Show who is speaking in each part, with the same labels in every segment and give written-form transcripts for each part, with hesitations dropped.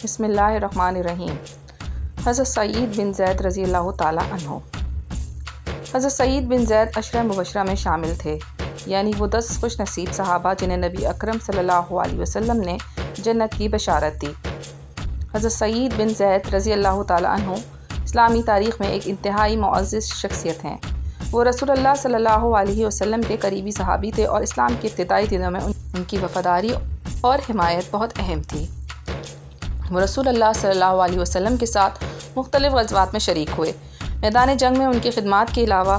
Speaker 1: بسم اللہ الرحمن الرحیم۔ حضرت سعید بن زید رضی اللہ تعالیٰ عنہ۔ حضرت سعید بن زید عشرہ مبشرہ میں شامل تھے، یعنی وہ 10 خوش نصیب صحابہ جنہیں نبی اکرم صلی اللہ علیہ وسلم نے جنت کی بشارت دی۔ حضرت سعید بن زید رضی اللہ تعالیٰ عنہ اسلامی تاریخ میں ایک انتہائی معزز شخصیت ہیں۔ وہ رسول اللہ صلی اللہ علیہ وسلم کے قریبی صحابی تھے اور اسلام کے ابتدائی دنوں میں ان کی وفاداری اور حمایت بہت اہم تھی۔ وہ رسول اللہ صلی اللہ علیہ وسلم کے ساتھ مختلف غزوات میں شریک ہوئے۔ میدان جنگ میں ان کی خدمات کے علاوہ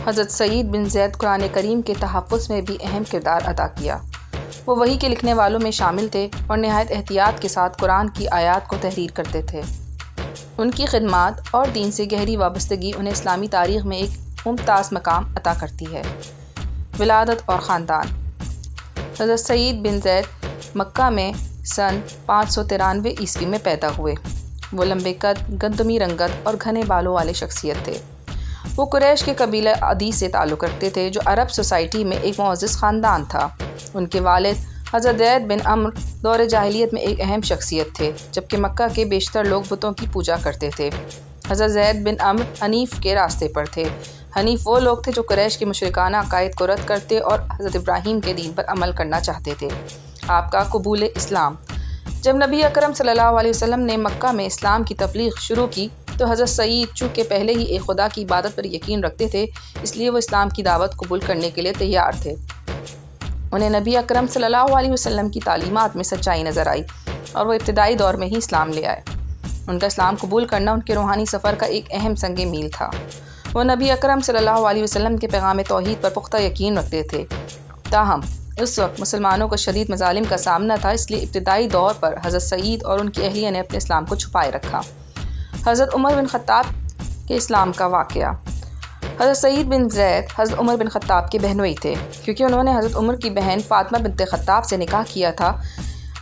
Speaker 1: حضرت سعید بن زید قرآن کریم کے تحفظ میں بھی اہم کردار ادا کیا۔ وہ وحی کے لکھنے والوں میں شامل تھے اور نہایت احتیاط کے ساتھ قرآن کی آیات کو تحریر کرتے تھے۔ ان کی خدمات اور دین سے گہری وابستگی انہیں اسلامی تاریخ میں ایک ممتاز مقام عطا کرتی ہے۔ ولادت اور خاندان۔ حضرت سعید بن زید مکہ میں سن 593 عیسوی میں پیدا ہوئے۔ وہ لمبے قد، گندمی رنگت اور گھنے بالوں والے شخصیت تھے۔ وہ قریش کے قبیلہ عدی سے تعلق رکھتے تھے جو عرب سوسائٹی میں ایک معزز خاندان تھا۔ ان کے والد حضرت زید بن عمرو دور جاہلیت میں ایک اہم شخصیت تھے، جبکہ مکہ کے بیشتر لوگ بتوں کی پوجا کرتے تھے۔ حضرت زید بن عمرو حنیف کے راستے پر تھے۔ حنیف وہ لوگ تھے جو قریش کے مشرکانہ عقائد کو رد کرتے اور حضرت ابراہیم کے دین پر عمل کرنا چاہتے تھے۔ آپ کا قبول اسلام۔ جب نبی اکرم صلی اللہ علیہ وسلم نے مکہ میں اسلام کی تبلیغ شروع کی تو حضرت سعید چونکہ پہلے ہی ایک خدا کی عبادت پر یقین رکھتے تھے، اس لیے وہ اسلام کی دعوت قبول کرنے کے لیے تیار تھے۔ انہیں نبی اکرم صلی اللہ علیہ وسلم کی تعلیمات میں سچائی نظر آئی اور وہ ابتدائی دور میں ہی اسلام لے آئے۔ ان کا اسلام قبول کرنا ان کے روحانی سفر کا ایک اہم سنگ میل تھا۔ وہ نبی اکرم صلی اللہ علیہ وسلم کے پیغام توحید پر پختہ یقین رکھتے تھے۔ تاہم اس وقت مسلمانوں کو شدید مظالم کا سامنا تھا، اس لیے ابتدائی دور پر حضرت سعید اور ان کی اہلیہ نے اپنے اسلام کو چھپائے رکھا۔ حضرت عمر بن خطاب کے اسلام کا واقعہ۔ حضرت سعید بن زید حضرت عمر بن خطاب کے بہنوئی تھے۔ کیونکہ انہوں نے حضرت عمر کی بہن فاطمہ بنت خطاب سے نکاح کیا تھا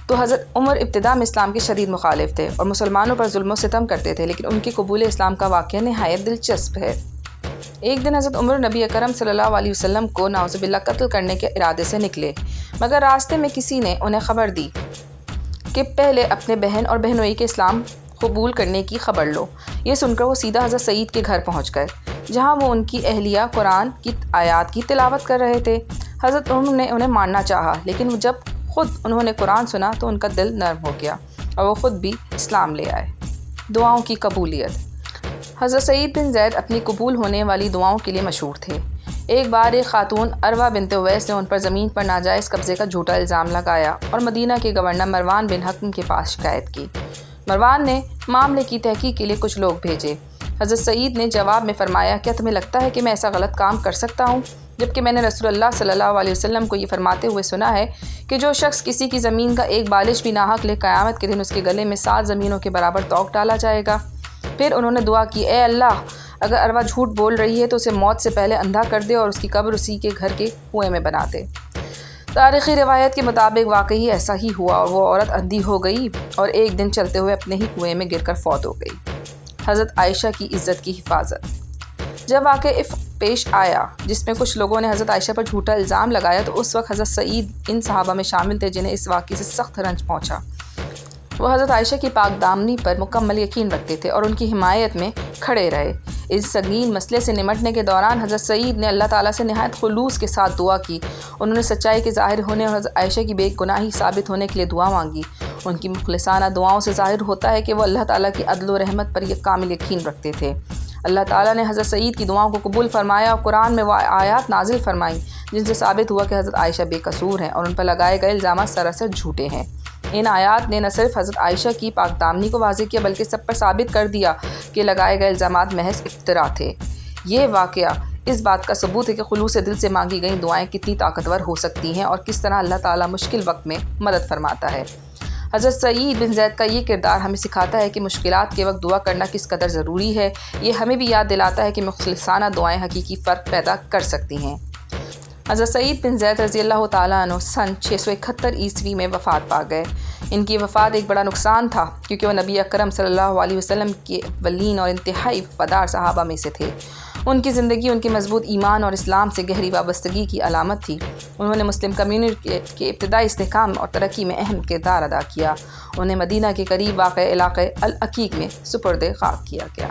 Speaker 1: تو حضرت عمر ابتدا میں اسلام کے شدید مخالف تھے اور مسلمانوں پر ظلم و ستم کرتے تھے، لیکن ان کے قبول اسلام کا واقعہ نہایت دلچسپ ہے۔ ایک دن حضرت عمر نبی اکرم صلی اللہ علیہ وسلم کو نعوذ باللہ قتل کرنے کے ارادے سے نکلے، مگر راستے میں کسی نے انہیں خبر دی کہ پہلے اپنے بہن اور بہنوئی کے اسلام قبول کرنے کی خبر لو۔ یہ سن کر وہ سیدھا حضرت سعید کے گھر پہنچ گئے، جہاں وہ ان کی اہلیہ قرآن کی آیات کی تلاوت کر رہے تھے۔ حضرت عمر نے انہیں مارنا چاہا، لیکن جب خود انہوں نے قرآن سنا تو ان کا دل نرم ہو گیا اور وہ خود بھی اسلام لے آئے۔ دعاؤں کی قبولیت۔ حضرت سعید بن زید اپنی قبول ہونے والی دعاؤں کے لیے مشہور تھے۔ ایک بار ایک خاتون عروہ بنت اویس نے ان پر زمین پر ناجائز قبضے کا جھوٹا الزام لگایا اور مدینہ کے گورنر مروان بن حکم کے پاس شکایت کی۔ مروان نے معاملے کی تحقیق کے لیے کچھ لوگ بھیجے۔ حضرت سعید نے جواب میں فرمایا، کیا تمہیں لگتا ہے کہ میں ایسا غلط کام کر سکتا ہوں، جبکہ میں نے رسول اللہ صلی اللہ علیہ وسلم کو یہ فرماتے ہوئے سنا ہے کہ جو شخص کسی کی زمین کا ایک بالش بھی ناحق لے، قیامت کے دن اس کے گلے میں 7 زمینوں کے برابر توق ڈالا جائے گا۔ پھر انہوں نے دعا کی، اے اللہ، اگر عروہ جھوٹ بول رہی ہے تو اسے موت سے پہلے اندھا کر دے اور اس کی قبر اسی کے گھر کے کنویں میں بنا دے۔ تاریخی روایت کے مطابق واقعی ایسا ہی ہوا اور وہ عورت اندھی ہو گئی اور ایک دن چلتے ہوئے اپنے ہی کنویں میں گر کر فوت ہو گئی۔ حضرت عائشہ کی عزت کی حفاظت۔ جب واقعہ پیش آیا جس میں کچھ لوگوں نے حضرت عائشہ پر جھوٹا الزام لگایا تو اس وقت حضرت سعید ان صحابہ میں شامل تھے جنہیں اس واقعے سے سخت رنج پہنچا۔ وہ حضرت عائشہ کی پاک دامنی پر مکمل یقین رکھتے تھے اور ان کی حمایت میں کھڑے رہے۔ اس سنگین مسئلے سے نمٹنے کے دوران حضرت سعید نے اللہ تعالیٰ سے نہایت خلوص کے ساتھ دعا کی۔ انہوں نے سچائی کے ظاہر ہونے اور حضرت عائشہ کی بے گناہی ثابت ہونے کے لیے دعا مانگی۔ ان کی مخلصانہ دعاؤں سے ظاہر ہوتا ہے کہ وہ اللہ تعالیٰ کی عدل و رحمت پر یہ کامل یقین رکھتے تھے۔ اللہ تعالیٰ نے حضرت سعید کی دعاؤں کو قبول فرمایا اور قرآن میں وہ آیات نازل فرمائیں جن سے ثابت ہوا کہ حضرت عائشہ بے قصور ہیں اور ان پر لگائے گئے الزامات سراسر جھوٹے ہیں۔ ان آیات نے نہ صرف حضرت عائشہ کی پاک دامنی کو واضح کیا بلکہ سب پر ثابت کر دیا کہ لگائے گئے الزامات محض افترا تھے۔ یہ واقعہ اس بات کا ثبوت ہے کہ خلوص دل سے مانگی گئی دعائیں کتنی طاقتور ہو سکتی ہیں اور کس طرح اللہ تعالیٰ مشکل وقت میں مدد فرماتا ہے۔ حضرت سعید بن زید کا یہ کردار ہمیں سکھاتا ہے کہ مشکلات کے وقت دعا کرنا کس قدر ضروری ہے۔ یہ ہمیں بھی یاد دلاتا ہے کہ مخلصانہ دعائیں حقیقی فرق پیدا کر سکتی ہیں۔ حضرت سعید بن زید رضی اللہ تعالیٰ عنہ سن 671 عیسوی میں وفات پا گئے۔ ان کی وفات ایک بڑا نقصان تھا کیونکہ وہ نبی اکرم صلی اللہ علیہ وسلم کے اولین اور انتہائی وفادار صحابہ میں سے تھے ان کی زندگی ان کے مضبوط ایمان اور اسلام سے گہری وابستگی کی علامت تھی۔ انہوں نے مسلم کمیونٹی کے ابتدائی استحکام اور ترقی میں اہم کردار ادا کیا۔ انہیں مدینہ کے قریب واقع علاقہ العقیق میں سپرد خاک کیا گیا۔